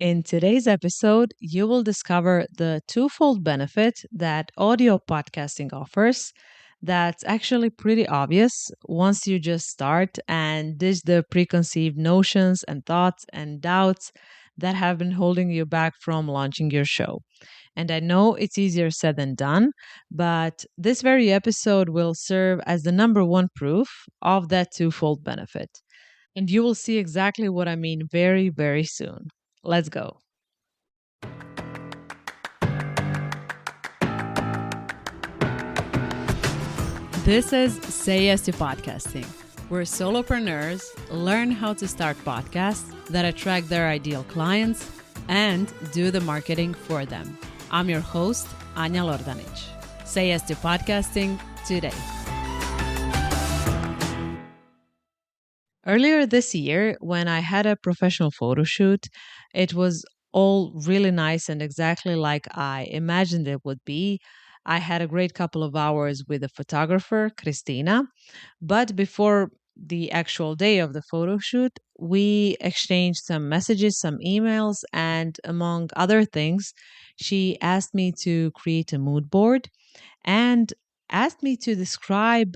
In today's episode, you will discover the twofold benefit that audio podcasting offers. That's actually pretty obvious once you just start and ditch the preconceived notions and thoughts and doubts that have been holding you back from launching your show. And I know it's easier said than done, but this very episode will serve as the number one proof of that twofold benefit. And you will see exactly what I mean very, very soon. Let's go. This is Say Yes to Podcasting, where solopreneurs learn how to start podcasts that attract their ideal clients and do the marketing for them. I'm your host, Anja Lordanic. Say Yes to Podcasting today. Earlier this year, when I had a professional photo shoot, it was all really nice and exactly like I imagined it would be. I had a great couple of hours with the photographer, Christina. But before the actual day of the photo shoot, we exchanged some messages, some emails, and among other things, she asked me to create a mood board and asked me to describe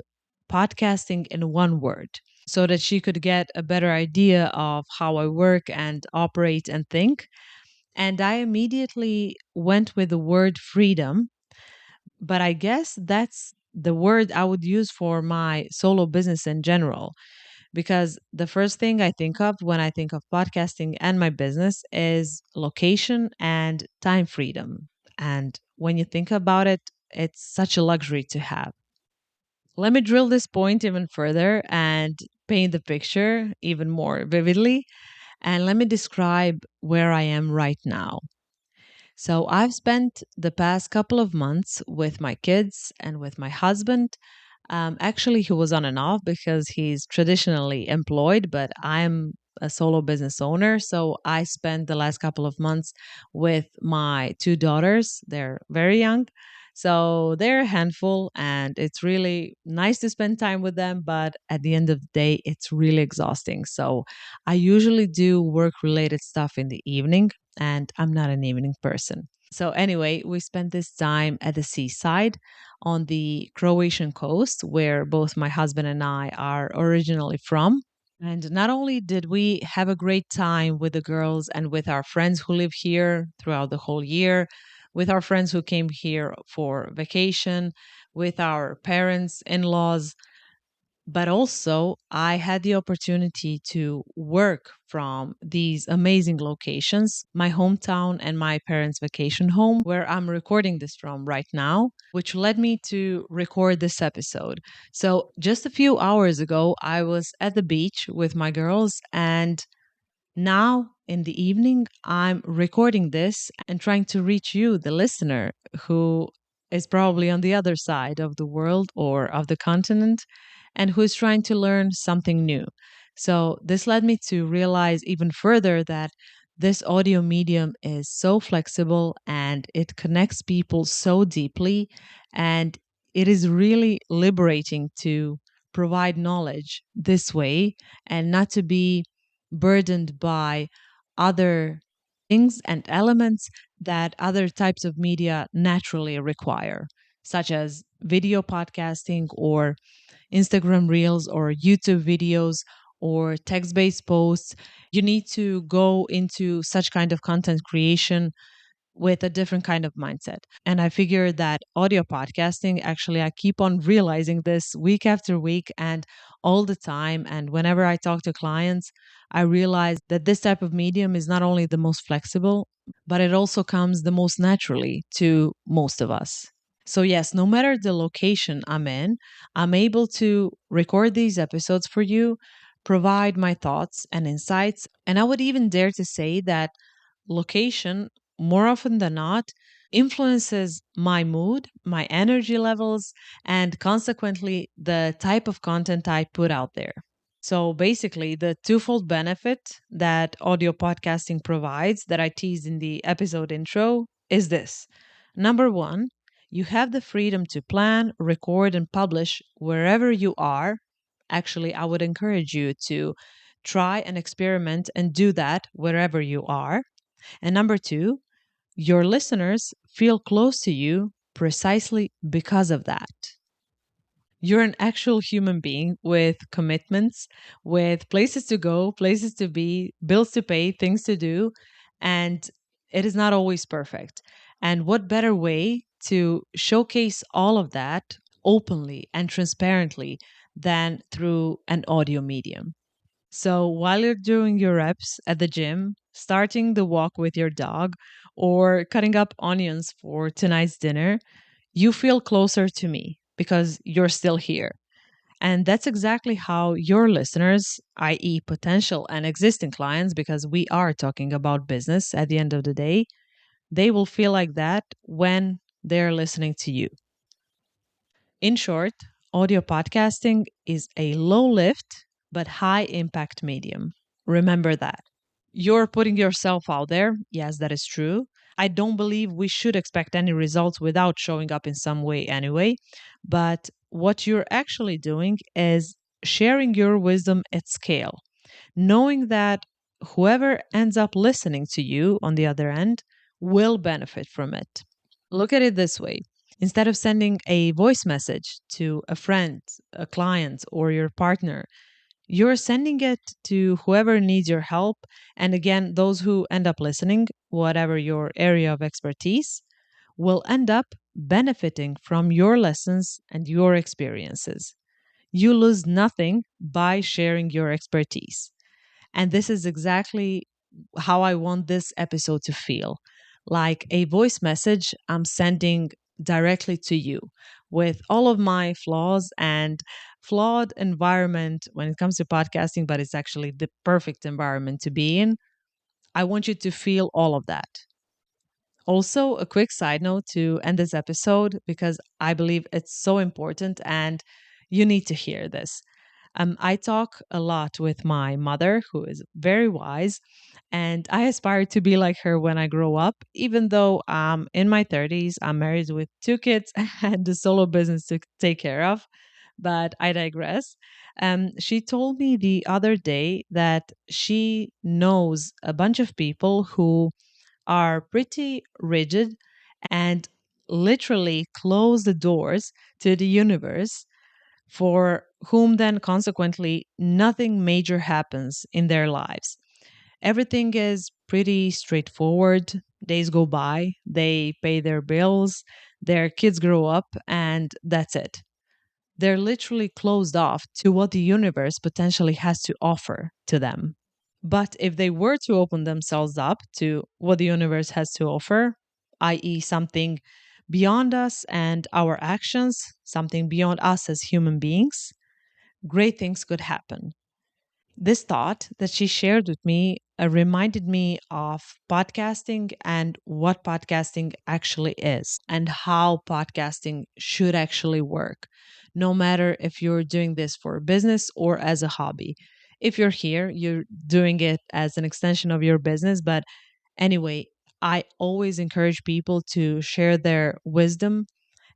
podcasting in one word so that she could get a better idea of how I work and operate and think. And I immediately went with the word freedom, but I guess that's the word I would use for my solo business in general. Because the first thing I think of when I think of podcasting and my business is location and time freedom. And when you think about it, it's such a luxury to have. Let me drill this point even further and paint the picture even more vividly. And let me describe where I am right now. So, I've spent the past couple of months with my kids and with my husband. Actually, he was on and off because he's traditionally employed, but I'm a solo business owner. So, I spent the last couple of months with my two daughters. They're very young. So, they're a handful, and it's really nice to spend time with them. But at the end of the day, it's really exhausting. So, I usually do work related stuff in the evening and I'm not an evening person. So, anyway, we spent this time at the seaside on the Croatian coast, where both my husband and I are originally from. And not only did we have a great time with the girls and with our friends who live here throughout the whole year, with our friends who came here for vacation, with our parents, in laws, but also I had the opportunity to work from these amazing locations, my hometown and my parents' vacation home, where I'm recording this from right now, which led me to record this episode. So, just a few hours ago, I was at the beach with my girls, and now in the evening, I'm recording this and trying to reach you, the listener, who is probably on the other side of the world or of the continent and who is trying to learn something new. So, this led me to realize even further that this audio medium is so flexible and it connects people so deeply. And it is really liberating to provide knowledge this way and not to be burdened by other things and elements that other types of media naturally require, such as video podcasting or Instagram Reels or YouTube videos or text based posts. You need to go into such kind of content creation with a different kind of mindset. And I figure that audio podcasting, actually, I keep on realizing this week after week and all the time. And whenever I talk to clients, I realize that this type of medium is not only the most flexible, but it also comes the most naturally to most of us. So, yes, no matter the location I'm in, I'm able to record these episodes for you, provide my thoughts and insights. And I would even dare to say that location, more often than not, influences my mood, my energy levels, and consequently the type of content I put out there. So basically, the twofold benefit that audio podcasting provides that I teased in the episode intro is this. Number one, you have the freedom to plan, record, and publish wherever you are. Actually, I would encourage you to try and experiment and do that wherever you are. And number two, your listeners feel close to you precisely because of that. You're an actual human being with commitments, with places to go, places to be, bills to pay, things to do, and it is not always perfect. And what better way to showcase all of that openly and transparently than through an audio medium? So while you're doing your reps at the gym, starting the walk with your dog, or cutting up onions for tonight's dinner, you feel closer to me because you're still here. And that's exactly how your listeners, i.e., potential and existing clients, because we are talking about business at the end of the day, they will feel like that when they're listening to you. In short, audio podcasting is a low lift but high impact medium. Remember that. You're putting yourself out there. Yes, that is true. I don't believe we should expect any results without showing up in some way anyway. But what you're actually doing is sharing your wisdom at scale, knowing that whoever ends up listening to you on the other end will benefit from it. Look at it this way. Instead of sending a voice message to a friend, a client, or your partner, you're sending it to whoever needs your help. And again, those who end up listening, whatever your area of expertise, will end up benefiting from your lessons and your experiences. You lose nothing by sharing your expertise. And this is exactly how I want this episode to feel like a voice message I'm sending directly to you with all of my flaws and flawed environment when it comes to podcasting, but it's actually the perfect environment to be in. I want you to feel all of that. Also, a quick side note to end this episode because I believe it's so important and you need to hear this. I talk a lot with my mother, who is very wise, and I aspire to be like her when I grow up, even though I'm in my 30s, I'm married with two kids and a solo business to take care of. But I digress. She told me the other day that she knows a bunch of people who are pretty rigid and literally close the doors to the universe, for whom then consequently nothing major happens in their lives. Everything is pretty straightforward. Days go by, they pay their bills, their kids grow up, and that's it. They're literally closed off to what the universe potentially has to offer to them. But if they were to open themselves up to what the universe has to offer, i.e., something beyond us and our actions, something beyond us as human beings, great things could happen. This thought that she shared with me reminded me of podcasting and what podcasting actually is and how podcasting should actually work, no matter if you're doing this for business or as a hobby. If you're here, you're doing it as an extension of your business. But anyway, I always encourage people to share their wisdom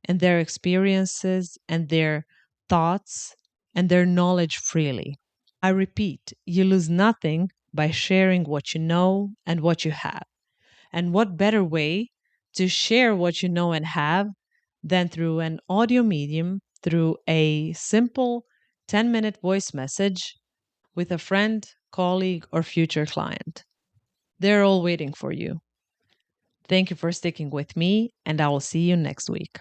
and their experiences and their thoughts and their knowledge freely. I repeat, you lose nothing by sharing what you know and what you have. And what better way to share what you know and have than through an audio medium, through a simple 10-minute voice message with a friend, colleague, or future client? They're all waiting for you. Thank you for sticking with me, and I will see you next week.